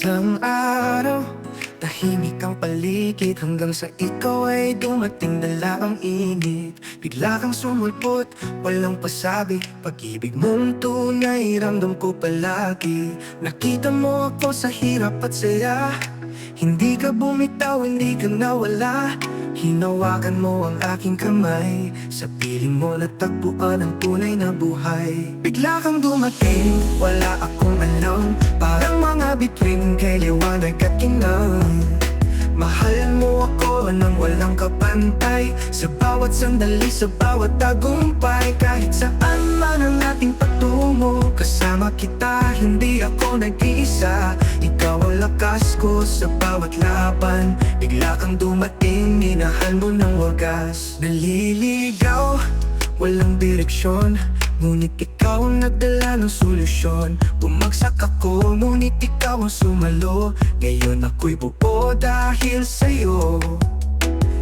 Isang araw, tahimik ang paligid hanggang sa ikaw ay dumating, dala ang init. Bigla kang sumulpot, walang pasabi. Pag-ibig mong tunay, ramdam ko palagi. Nakita mo ako sa hirap at saya. Hindi ka bumitaw, hindi ka nawala. Hinawakan mo ang aking kamay. Sa piling mo natagpuan ang tunay na buhay. Bigla kang dumating, wala akong alam. Parang mga bituin kay liwanag at kinang. Mahal mo ako nang walang kapantay. Sa bawat sandali, sa bawat tagumpay. Kahit saan man ang ating patungo, kasama kita, hindi ako nag-iisa. Ikaw ang lakas ko sa bawat laban. Bigla kang dumating, minahal mo ng wagas. Naliligaw, walang direksyon, ngunit ikaw ang nagdala ng solusyon. Bumagsak ako, ngunit ikaw ang sumalo. Ngayon ako'y buo dahil sa'yo.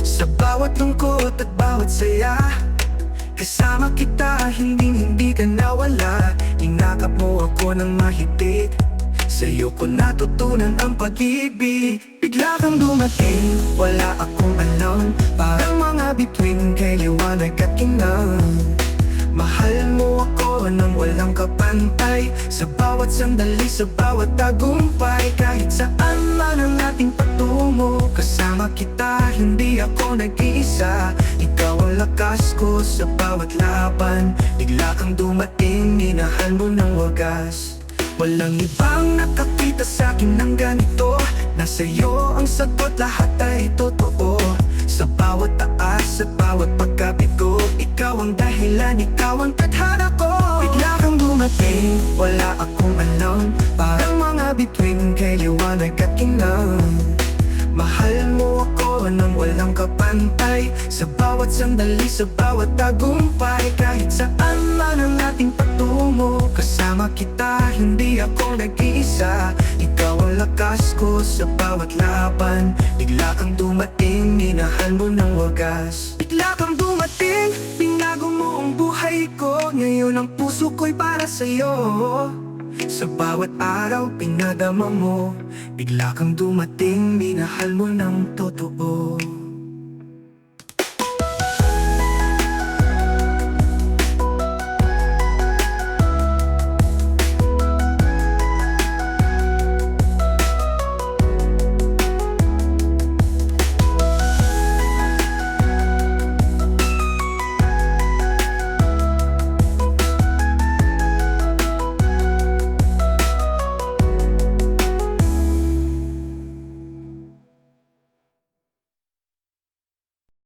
Sa bawat lungkot at bawat saya, kasama kita, hindi ka nawala. Inakap mo ako ng mahigpit, sa'yo ko natutunan ang pag-ibig. Bigla kang dumating, wala akong alam. Parang mga bituin kay liwanag at kinang. Mahal mo ako nang walang kapantay. Sa bawat sandali, sa bawat tagumpay. Kahit saan man ang ating patungo, kasama kita, hindi ako nag-iisa. Ikaw ang lakas ko sa bawat laban. Bigla kang dumating, minahal mo ng wagas. Walang ibang nakakita sa'kin ng ganito. Nasa iyo ang sagot, lahat ay totoo. Sa bawat taas, sa bawat pagkabigo, ikaw ang dahilan, ikaw ang tadhana ko. Bigla kang dumating, wala akong alam. Parang mga bituin kay liwanag at kinang. Mahal mo ako nang walang kapantay. Sa bawat sandali, sa bawat tagumpay. Kahit saan man ang ating patungo, kasama kita, hindi ako nag-iisa. Ikaw ang lakas ko sa bawat laban. Bigla kang dumating, minahal mo ng wagas. Bigla kang dumating, binago mo ang buhay ko. Ngayon ang puso ko'y para sa'yo. Sa bawat araw, pinadama mo. Bigla kang dumating, minahal mo ng totoo.